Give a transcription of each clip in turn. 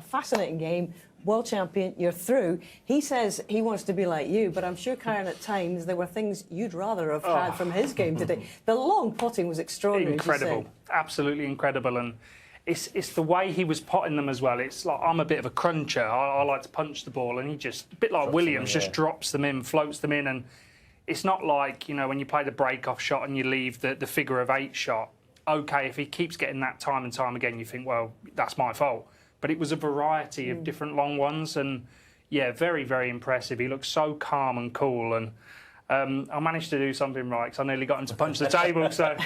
fascinating game. World champion, you're through. He says he wants to be like you, but I'm sure, Kyren, at times there were things you'd rather have had from his game today. The long potting was extraordinary. Incredible, absolutely incredible, and it's the way he was potting them as well. It's like, I'm a bit of a cruncher. I like to punch the ball, and he just, a bit like Williams, just drops them in, floats them in, and it's not like, you know, when you play the break-off shot and you leave the figure of 8 shot. OK, if he keeps getting that time and time again, you think, well, that's my fault. But it was a variety of different long ones, and yeah, very, very impressive. He looked so calm and cool, and I managed to do something right because I nearly got him to punch the table. So,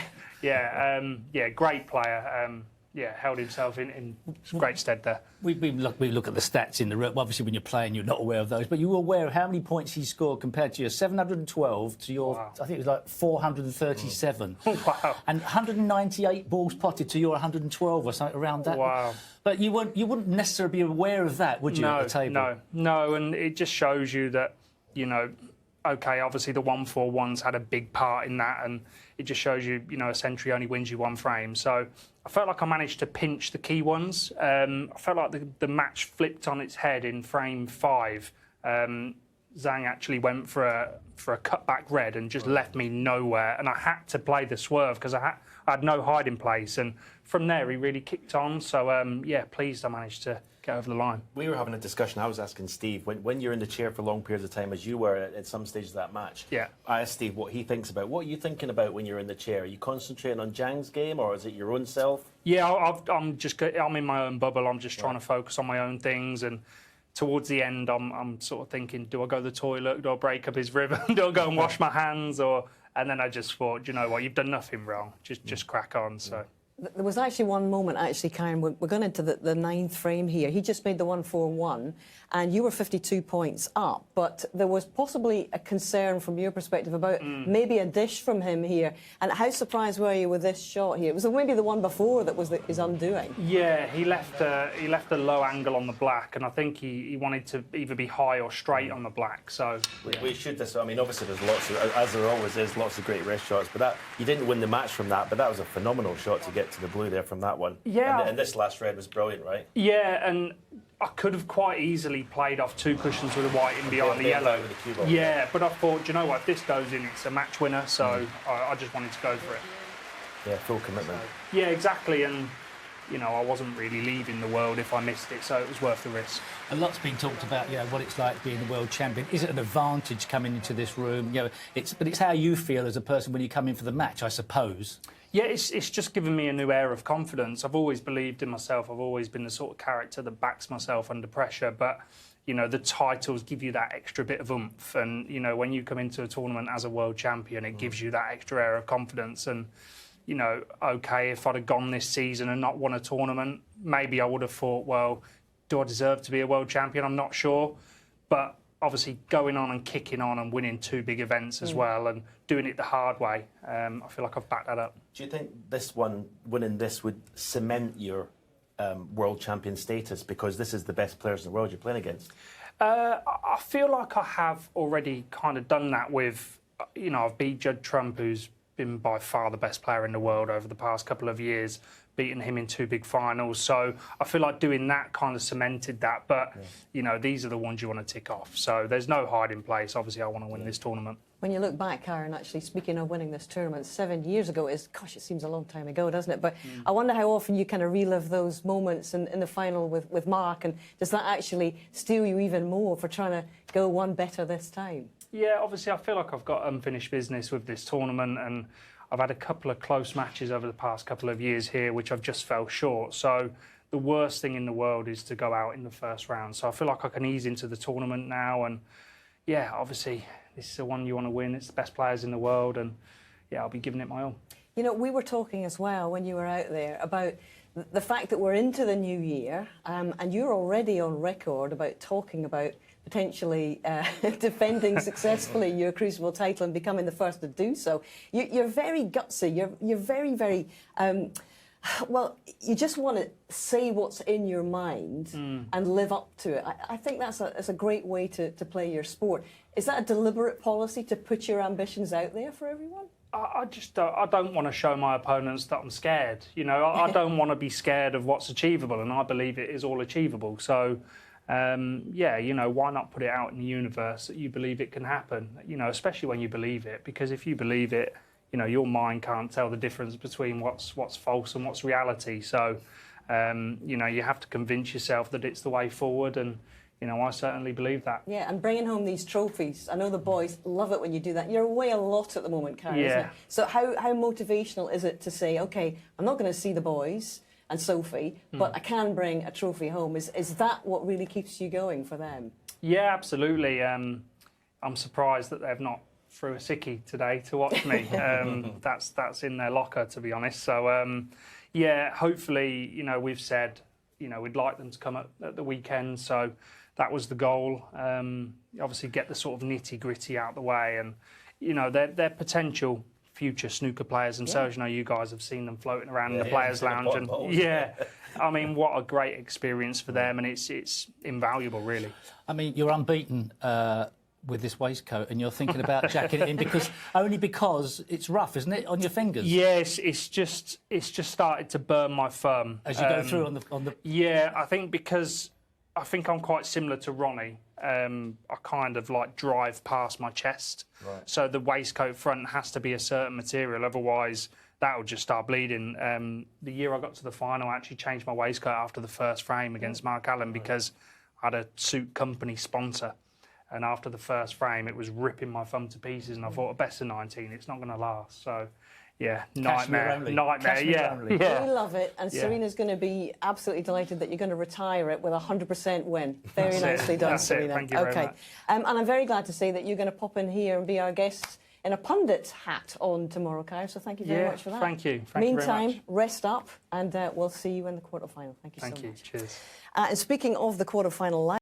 yeah, great player. Yeah, held himself in great stead there. We look at the stats in the room. Obviously, when you're playing, you're not aware of those, but you were aware of how many points he scored compared to your 712 to your, I think it was like 437. Wow. And 198 balls potted to your 112 or something around that. Wow. But you wouldn't necessarily be aware of that, would you, at the table? No, and it just shows you that, you know, OK, obviously the 1-4-1s had a big part in that, and it just shows you, you know, a century only wins you 1 frame. So I felt like I managed to pinch the key ones. I felt like the match flipped on its head in frame 5. Zhang actually went for a cutback red and just left me nowhere, and I had to play the swerve because I had no hiding place, and from there he really kicked on. So yeah, pleased I managed to get over the line. We were having a discussion. I was asking Steve, when you're in the chair for long periods of time, as you were at some stages of that match, yeah, I asked Steve what he thinks about. What are you thinking about when you're in the chair? Are you concentrating on Zhang's game, or is it your own self? Yeah, I'm in my own bubble. I'm just trying to focus on my own things, and towards the end, I'm sort of thinking, do I go to the toilet? Do I break up his rhythm? Do I go and wash my hands? And then I just thought, do you know what? You've done nothing wrong. Just crack on. So. There was actually one moment, Kyren, we're going into the 9th frame here. He just made the 1-4-1, and you were 52 points up, but there was possibly a concern from your perspective about maybe a dish from him here. And how surprised were you with this shot here? It was maybe the one before that was his undoing. Yeah, he left a low angle on the black, and I think he wanted to either be high or straight on the black. So we should I mean, obviously there's lots of, as there always is, lots of great wrist shots, but that you didn't win the match from that, but that was a phenomenal shot to get to the blue there from that one. Yeah. And this last red was brilliant, right? Yeah, and I could have quite easily played off 2 cushions with the white in behind the yellow. Yeah, but I thought, do you know what, if this goes in, it's a match winner, so I just wanted to go for it. Yeah, full commitment. So, yeah, exactly, and you know, I wasn't really leaving the world if I missed it, so it was worth the risk. A lot's been talked about, you know, what it's like being the world champion. Is it an advantage coming into this room? You know, but it's how you feel as a person when you come in for the match, I suppose. Yeah, it's just given me a new air of confidence. I've always believed in myself. I've always been the sort of character that backs myself under pressure. But, you know, the titles give you that extra bit of oomph. And, you know, when you come into a tournament as a world champion, it gives you that extra air of confidence. And, you know, OK, if I'd have gone this season and not won a tournament, maybe I would have thought, well, do I deserve to be a world champion? I'm not sure. But obviously going on and kicking on and winning 2 big events as well and doing it the hard way, I feel like I've backed that up. Do you think winning this would cement your world champion status because this is the best players in the world you're playing against? I feel like I have already kind of done that with, you know, I've beat Judd Trump, who's been by far the best player in the world over the past couple of years, beating him in 2 big finals. So I feel like doing that kind of cemented that. But, you know, these are the ones you want to tick off. So there's no hiding place. Obviously, I want to win this tournament. When you look back, Kyren, actually, speaking of winning this tournament 7 years ago, gosh, it seems a long time ago, doesn't it? But I wonder how often you kind of relive those moments in the final with Mark, and does that actually steel you even more for trying to go one better this time? Yeah, obviously, I feel like I've got unfinished business with this tournament, and I've had a couple of close matches over the past couple of years here, which I've just fell short. So the worst thing in the world is to go out in the first round. So I feel like I can ease into the tournament now, and yeah, obviously, this is the one you want to win. It's the best players in the world, and yeah, I'll be giving it my all. You know, we were talking as well when you were out there about the fact that we're into the new year, and you're already on record about talking about potentially defending successfully your Crucible title and becoming the first to do so. You're very gutsy. You're very, very... well, you just want to say what's in your mind and live up to it. I think that's a great way to play your sport. Is that a deliberate policy to put your ambitions out there for everyone? I don't want to show my opponents that I'm scared. You know, I don't want to be scared of what's achievable, and I believe it is all achievable. So, yeah, you know, why not put it out in the universe that you believe it can happen? You know, especially when you believe it, because if you believe it, you know, your mind can't tell the difference between what's false and what's reality. So, you know, you have to convince yourself that it's the way forward, and you know, I certainly believe that. Yeah, and bringing home these trophies. I know the boys love it when you do that. You're away a lot at the moment, Kyren, isn't it? So how motivational is it to say, OK, I'm not going to see the boys and Sophie, but I can bring a trophy home? Is that what really keeps you going for them? Yeah, absolutely. I'm surprised that they've not threw a sickie today to watch me. That's in their locker, to be honest. So, yeah, hopefully, you know, we've said, you know, we'd like them to come at the weekend. So that was the goal. Obviously, get the sort of nitty-gritty out the way, and you know, they're potential future snooker players themselves. You know, you guys have seen them floating around in the players' lounge, and I mean, what a great experience for them, and it's invaluable, really. I mean, you're unbeaten with this waistcoat, and you're thinking about jacking it in because it's rough, isn't it, on your fingers? Yes, it's just started to burn my thumb as you go through on the. Yeah, I think because I think I'm quite similar to Ronnie. I kind of like drive past my chest, so the waistcoat front has to be a certain material, otherwise that will just start bleeding. The year I got to the final, I actually changed my waistcoat after the first frame against Mark Allen because I had a suit company sponsor. And after the first frame, it was ripping my thumb to pieces, and I thought, best of 19, it's not going to last. So, yeah, nightmare. Yeah. We love it, and Serena's going to be absolutely delighted that you're going to retire it with a 100% win. Very nicely done, Serena. Thank you very much. And I'm very glad to say that you're going to pop in here and be our guest in a pundit hat on tomorrow, Kyren. So thank you very much for that. Thank you. Meantime, rest up, and we'll see you in the quarterfinal. Thank you so much. Thank you. Cheers. And speaking of the quarterfinal.